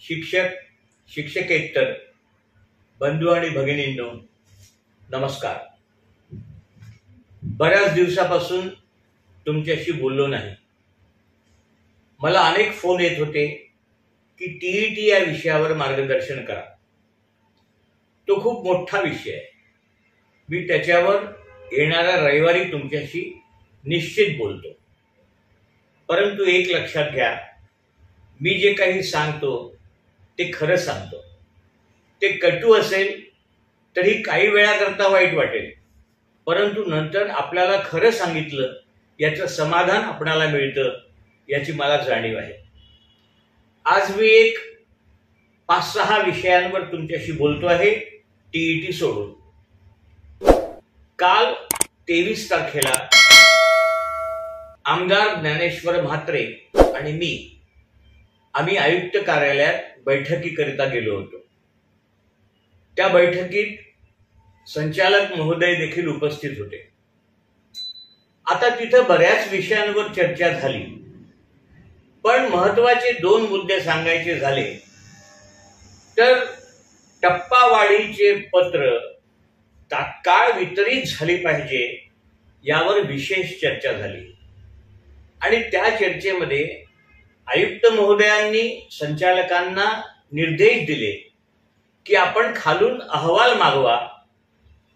शिक्षक शिक्षकेतर बंधू आणि भगिनींनो नमस्कार। बऱ्याच दिवसापासून तुमच्याशी बोललो नाही। मला अनेक फोन येत होते की टीईटी या विषयावर मार्गदर्शन करा। तो खूप मोठा विषय आहे। मी त्याच्यावर येणाऱ्या रविवारी तुमच्याशी निश्चित बोलतो। परंतु एक लक्षात घ्या, मी जे काही सांगतो ते खरं सांगतो। ते कटू असेल तरी काही वेळा करता वाईट वाटेल, परंतु नंतर आपल्याला खरं सांगितलं याचं समाधान आपल्याला मिळतं याची मला जाणीव आहे। आज मी एक 5-6 विषयांवर तुमच्याशी बोलतो आहे टीईटी सोडून। काल 23 तारखेला आमदार ज्ञानेश्वर म्हात्रे आणि आम्ही आयुक्त कार्यालयात बैठकीकरिता गेलो होतो। त्या बैठकीत संचालक महोदय देखील उपस्थित होते। आता तिथे बऱ्याच विषयांवर चर्चा झाली, पण महत्त्वाचे 2 मुद्दे सांगायचे झाले तर टप्पावाढीचे पत्र तात्काळ वितरित झाली पाहिजे यावर विशेष चर्चा झाली। आणि त्या चर्चेमध्ये आयुक्त महोदयांनी संचालकांना निर्देश दिले की आपण खालून अहवाल मागवा।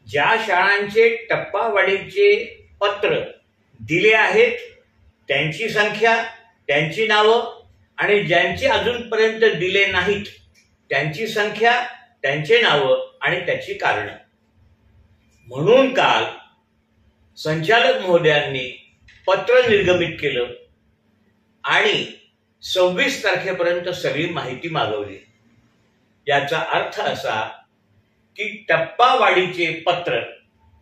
ज्या शाळांचे टप्पावाढीचे पत्र दिले आहेत त्यांची संख्या, त्यांची नावं, आणि ज्यांचे अजूनपर्यंत दिले नाहीत त्यांची संख्या, त्यांचे नावं आणि त्याची कारणं। म्हणून काल संचालक महोदयांनी पत्र निर्गमित केलं आणि 26 तारखेपर्यंत सगळी माहिती मागवली। याचा अर्थ असा की टप्पावाढीचे पत्र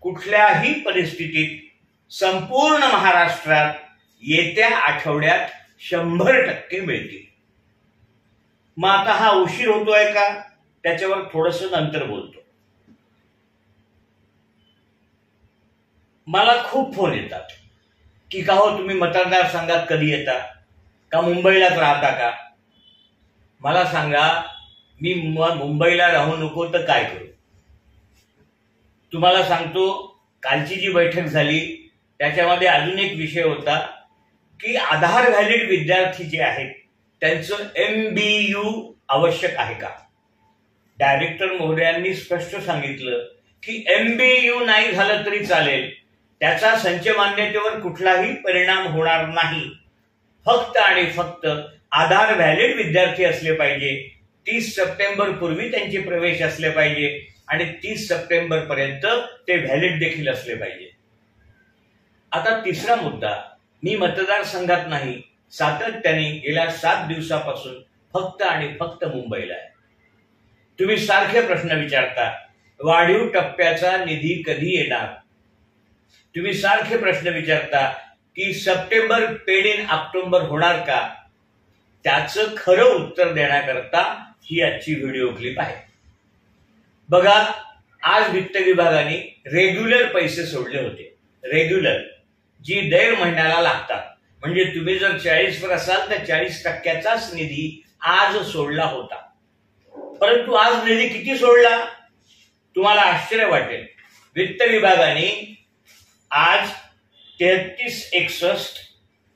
कुठल्याही परिस्थितीत संपूर्ण महाराष्ट्रात येत्या आठवड्यात 100% मिळतील। मग आता हा उशीर होतोय का त्याच्यावर थोडंसं नंतर बोलतो। मला खूप फोन येतात की का हो तुम्ही मतदारसंघात कधी येता, का मुंबईलाच राहता का? मला सांगा, मी मुंबईला राहू नको तर काय करू? तुम्हाला सांगतो, कालची जी बैठक झाली त्याच्यामध्ये अजून एक विषय होता की आधार व्हॅलिड विद्यार्थी जे आहेत त्यांचं MBU आवश्यक आहे का? डायरेक्टर महोदयांनी स्पष्ट सांगितलं की MBU नाही झालं तरी चालेल, त्याचा संच मान्यतेवर कुठलाही परिणाम होणार नाही। फक्त आणि फक्त आधार व्हॅलिड विद्यार्थी असले पाहिजे। 30 सप्टेंबर पूर्वी त्यांचे प्रवेश असले पाहिजे आणि 30 सप्टेंबर पर्यंत ते व्हॅलिड देखील असले पाहिजे। आता तिसरा मुद्दा, मी मतदारसंघात नाही, सातत्याने गेल्या 7 दिवसापासून फक्त आणि फक्त मुंबईला आहे। तुम्ही सारखे प्रश्न विचारता, वाढीव टप्प्याचा निधी कधी येणार? तुम्ही सारखे प्रश्न विचारता की सप्टेंबर पेड इन ऑक्टोबर होणार का? त्याचं खरं उत्तर देण्याकरता ही आजची व्हिडिओ क्लिप आहे। बघा, आज वित्त विभागाने रेग्युलर पैसे सोडले होते। रेग्युलर जी दर महिन्याला लागतात, म्हणजे तुम्ही जर 40 वर असाल तर 40%चाच निधी आज सोडला होता। परंतु आज निधी किती सोडला तुम्हाला आश्चर्य वाटेल। वित्त विभागाने आज 3361,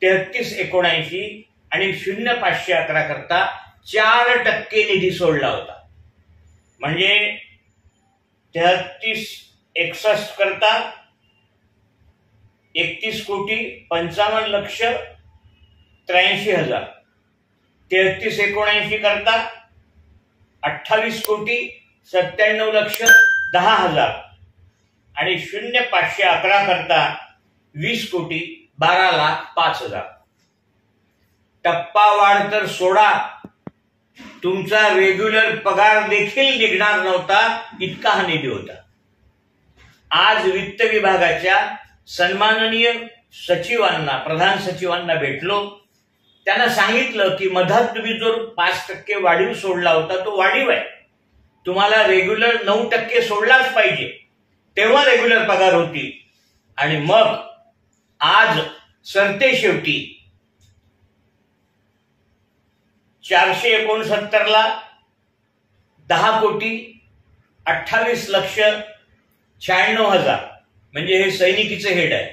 3379 आणि 0511 करता 4% निधी सोडला होता। म्हणजे 3361 करता 31,55,83,000, 3379 करता 28,97,10,000 आणि 0511 करता 20,12,05,000। टप्पावाढ तर सोडा, तुमचा रेग्युलर पगार देखील निघणार नव्हता, इतका हा निधी होता। आज वित्त विभागाच्या सन्माननीय सचिवांना, प्रधान सचिवांना भेटलो। त्यांना सांगितलं की मधात तुम्ही जो 5% वाढीव सोडला होता तो वाढीव आहे, तुम्हाला रेग्युलर 9% सोडलाच पाहिजे, तेव्हा रेग्युलर पगार होतील। आणि मग आज सरते शेवटी 469ला 10,28,96,96,000 म्हणजे हे सैनिकीचे हेड आहे.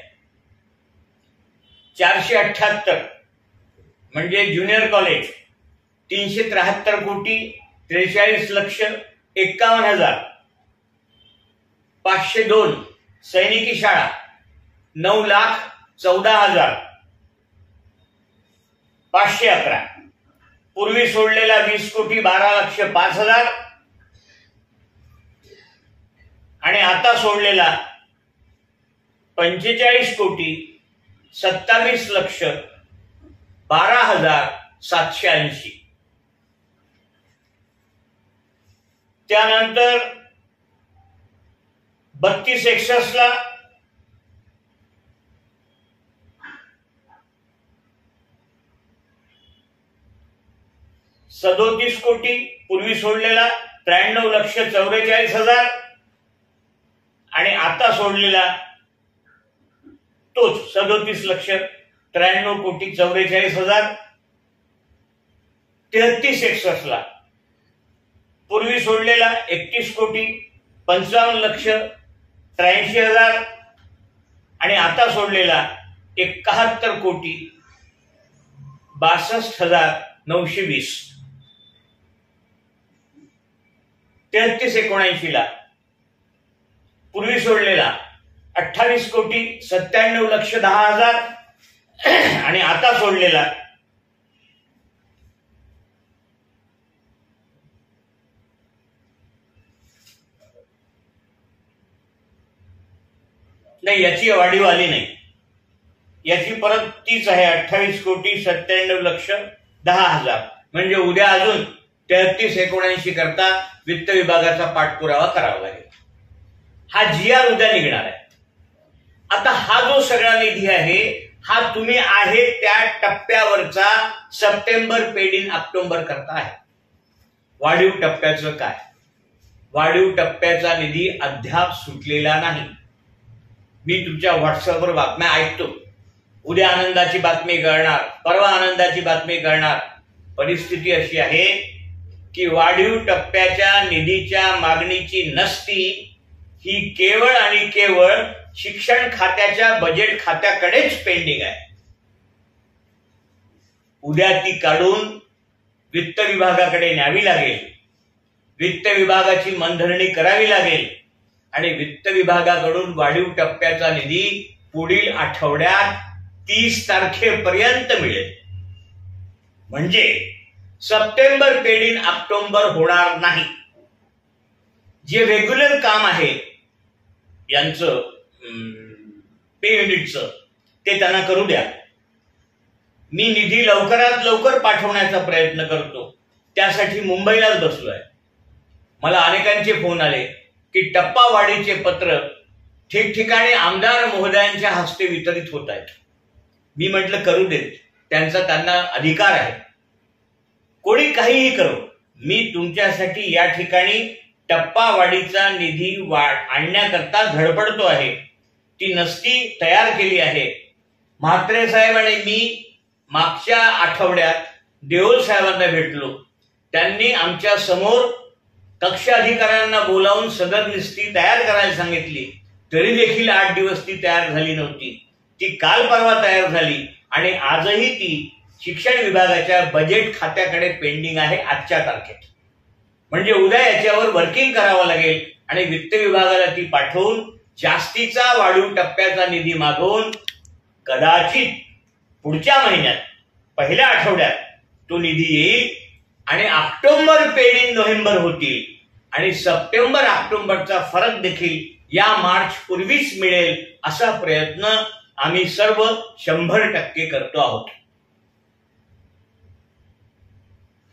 478 म्हणजे ज्युनियर कॉलेज 373,43,51,000. 502 सैनिकी शाळा 9,14,000. 511 पूर्वी सोडलेला 20,12,05,000 आणि आता सोडलेला 45,27,12,780. त्यानंतर 3261ला 37 कोटी पूर्वी सोडलेला 93,44,000 आणि आता सोडलेला तोच 37,93,44,000. 3361ला पूर्वी सोडलेला 31,55,83,000 आणि आता सोडलेला 71,62,920. 3379ला पूर्वी सोडलेला 28,97,10,000 आणि आता सोडलेला 'नाही याची वाढीव आली नाही, याची परत तीच आहे 28,97,10,000 म्हणजे उद्या अजून 3379 करता वित्त विभागाचा पाठपुरावा करावा लागेल. हा GR उद्या निघणार आहे. आता हा जो सगळा निधी आहे हा तुम्ही आहे त्या टप्प्यावरचा सप्टेंबर पेड इन ऑक्टोबर करता आहे. वाढीव टप्प्याचं काय? वाढीव टप्प्याचा निधी अद्याप सुटलेला नाही. मी तुमच्या व्हॉट्सअपवर बातम्या ऐकतो. उद्या आनंदाची बातमी कळणार, परवा आनंदाची बातमी कळणार. परिस्थिती अशी आहे की वाढीव टप्प्याच्या निधीच्या मागणीची नसती ही केवळ आणि केवळ शिक्षण खात्याच्या बजेट खात्याकडेच पेंडिंग आहे. उद्या ती काढून वित्त विभागाकडे न्यावी लागेल. वित्त विभागाची मनधरणी करावी लागेल आणि वित्त विभागाकडून वाढीव टप्प्याचा निधी पुढील आठवड्यात 30 तारखेपर्यंत मिळेल. म्हणजे सप्टेंबर पेड इन ऑक्टोबर होणार नाही. जे रेग्युलर काम आहे यांचं पे युनिटचं ते त्यांना करू द्या. मी निधी लवकरात लवकर पाठवण्याचा प्रयत्न करतो. त्यासाठी मुंबईलाच बसलोय. मला अनेकांचे फोन आले की टप्पावाढीचे पत्र ठिकठिकाणी आमदार महोदयांच्या हस्ते वितरित होत आहेत. मी म्हटलं करू देत, त्यांचा त्यांना अधिकार आहे. कोणी काहीही करो, मी तुमच्यासाठी या ठिकाणी टप्पावाढीचा निधी आणण्याकरता धडपडतो आहे. ती नसती तयार केली आहे. म्हात्रे साहेब आणि मी मागच्या आठवड्यात देओल साहेबांना भेटलो. त्यांनी आमच्या समोर कक्ष अधिकाऱ्यांना बोलावून सदर निस्ती तयार करायला सांगितली. तरी देखील 8 दिवस ती तयार झाली नव्हती. ती काल परवा तयार झाली आणि आजही ती शिक्षण विभागाच्या बजेट खात्याकडे पेंडिंग आहे आजच्या तारखेत. म्हणजे उद्या याच्यावर वर्किंग करावं लागेल आणि वित्त विभागाला ती पाठवून जास्तीचा वाढीव टप्प्याचा निधी मागवून कदाचित पुढच्या महिन्यात पहिल्या आठवड्यात तो निधी येईल आणि ऑक्टोबर पेड इन नोव्हेंबर होतील आणि सप्टेंबर ऑक्टोबरचा फरक देखील या मार्च पूर्वीच मिळेल असा प्रयत्न आम्ही सर्व 100% करतो आहोत.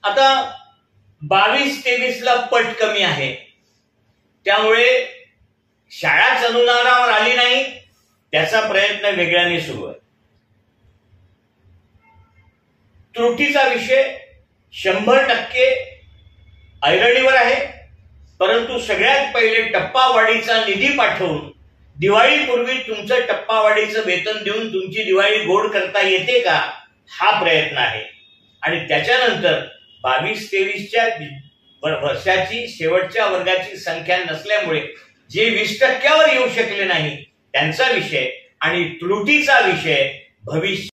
आता 22-23ला पट कमी आहे, त्यामुळे शाळाच अनुदानावर आली नाही. त्याचा प्रयत्न वेगळ्याने सुरू आहे. त्रुटीचा विषय 100% ऐरणीवर आहे. परंतु सगळ्यात पहिले टप्पावाढीचा निधी पाठवून दिवाळीपूर्वी तुमचं टप्पावाढीचं वेतन देऊन तुमची दिवाळी गोड करता येते का, हा प्रयत्न आहे. आणि त्याच्यानंतर 22-23च्या वर्षाची शेवटच्या वर्गाची संख्या नसल्यामुळे जे 20% येऊ शकले नाही त्यांचा विषय आणि त्रुटीचा विषय भविष्य